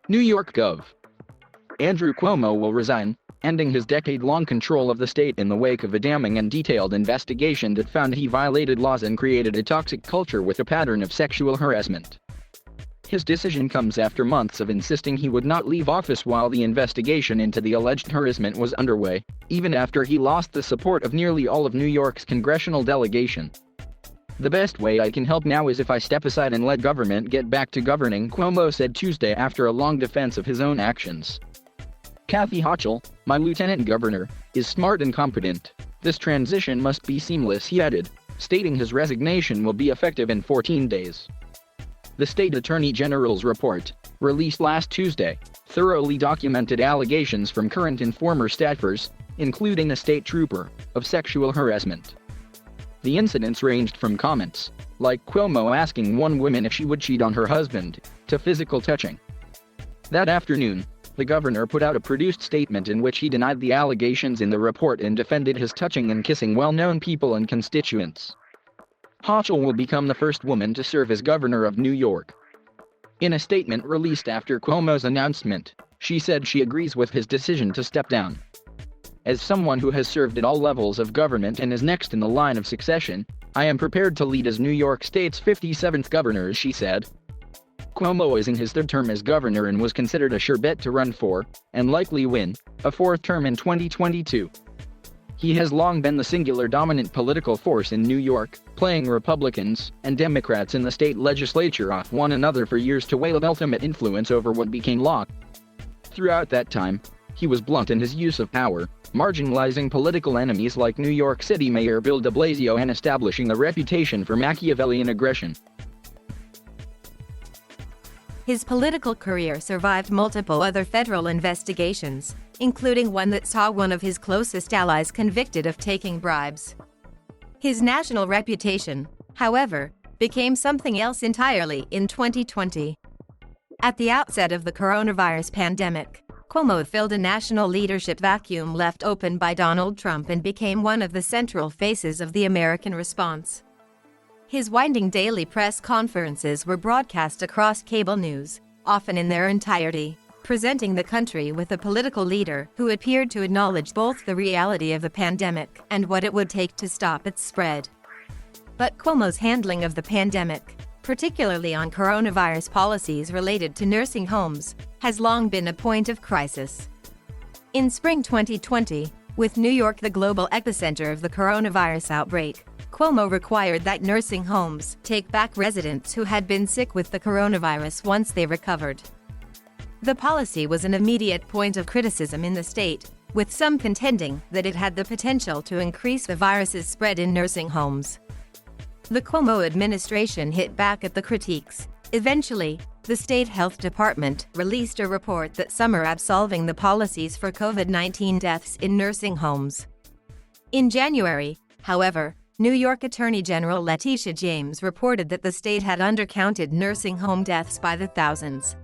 New York Gov.Andrew Cuomo will resign, ending his decade-long control of the state in the wake of a damning and detailed investigation that found he violated laws and created a toxic culture with a pattern of sexual harassment. His decision comes after months of insisting he would not leave office while the investigation into the alleged harassment was underway, even after he lost the support of nearly all of New York's congressional delegation. "The best way I can help now is if I step aside and let government get back to governing," Cuomo said Tuesday after a long defense of his own actions. "Kathy Hochul, my lieutenant governor, is smart and competent. This transition must be seamless," he added, stating his resignation will be effective in 14 days. The state attorney general's report, released last Tuesday, thoroughly documented allegations from current and former staffers, including a state trooper, of sexual harassment. The incidents ranged from comments, like Cuomo asking one woman if she would cheat on her husband, to physical touching. That afternoon, the governor put out a produced statement in which he denied the allegations in the report and defended his touching and kissing well-known people and constituents. Hochul will become the first woman to serve as governor of New York. In a statement released after Cuomo's announcement, she said she agrees with his decision to step down. "As someone who has served at all levels of government and is next in the line of succession, I am prepared to lead as New York State's 57th governor," she said. Cuomo is in his third term as governor and was considered a sure bet to run for, and likely win, a fourth term in 2022. He has long been the singular dominant political force in New York, playing Republicans and Democrats in the state legislature off one another for years to wield ultimate influence over what became law. Throughout that time, he was blunt in his use of power, marginalizing political enemies like New York City Mayor Bill de Blasio and establishing a reputation for Machiavellian aggression. His political career survived multiple other federal investigations, including one that saw one of his closest allies convicted of taking bribes. His national reputation, however, became something else entirely in 2020. At the outset of the coronavirus pandemic, Cuomo filled a national leadership vacuum left open by Donald Trump and became one of the central faces of the American response. His winding daily press conferences were broadcast across cable news, often in their entirety, presenting the country with a political leader who appeared to acknowledge both the reality of the pandemic and what it would take to stop its spread. But Cuomo's handling of the pandemic, particularly on coronavirus policies related to nursing homes, has long been a point of crisis. In spring 2020, with New York the global epicenter of the coronavirus outbreak, Cuomo required that nursing homes take back residents who had been sick with the coronavirus once they recovered. The policy was an immediate point of criticism in the state, with some contending that it had the potential to increase the virus's spread in nursing homes. The Cuomo administration hit back at the critiques. Eventually, the state health department released a report that summer absolving the policies for COVID-19 deaths in nursing homes. In January, however, New York Attorney General Letitia James reported that the state had undercounted nursing home deaths by the thousands.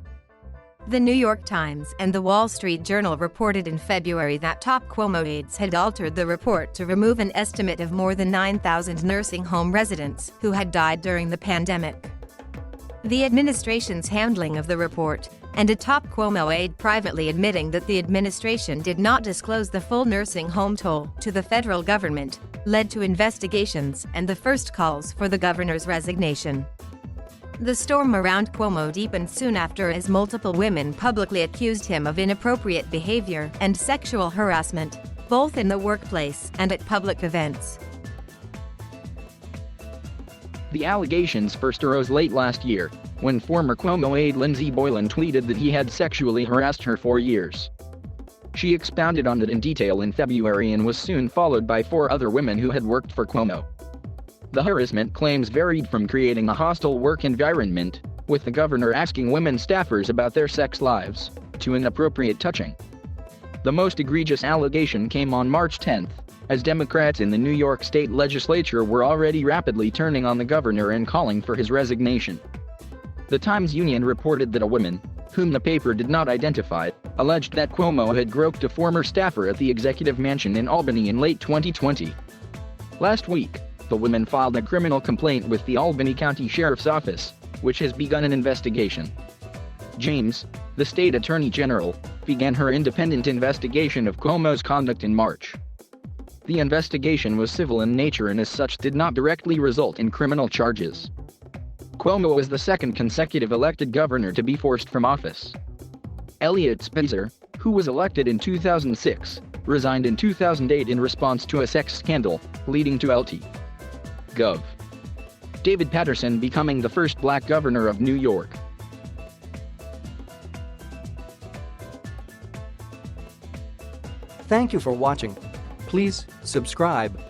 The New York Times and the Wall Street Journal reported in February that top Cuomo aides had altered the report to remove an estimate of more than 9,000 nursing home residents who had died during the pandemic. The administration's handling of the report, and a top Cuomo aide privately admitting that the administration did not disclose the full nursing home toll to the federal government, led to investigations and the first calls for the governor's resignation. The storm around Cuomo deepened soon after as multiple women publicly accused him of inappropriate behavior and sexual harassment, both in the workplace and at public events. The allegations first arose late last year, when former Cuomo aide Lindsey Boylan tweeted that he had sexually harassed her for years. She expounded on it in detail in February and was soon followed by 4 other women who had worked for Cuomo. The harassment claims varied from creating a hostile work environment, with the governor asking women staffers about their sex lives, to inappropriate touching. The most egregious allegation came on March 10, as Democrats in the New York State legislature were already rapidly turning on the governor and calling for his resignation. The Times-Union reported that a woman, whom the paper did not identify, alleged that Cuomo had groped a former staffer at the executive mansion in Albany in late 2020. Last week, the woman filed a criminal complaint with the Albany County Sheriff's Office, which has begun an investigation. James, the state attorney general, began her independent investigation of Cuomo's conduct in March. The investigation was civil in nature and as such did not directly result in criminal charges. Cuomo was the second consecutive elected governor to be forced from office. Eliot Spitzer, who was elected in 2006, resigned in 2008 in response to a sex scandal, leading to Lt. Gov. David Paterson becoming the first black governor of New York. Thank you for watching. Please subscribe.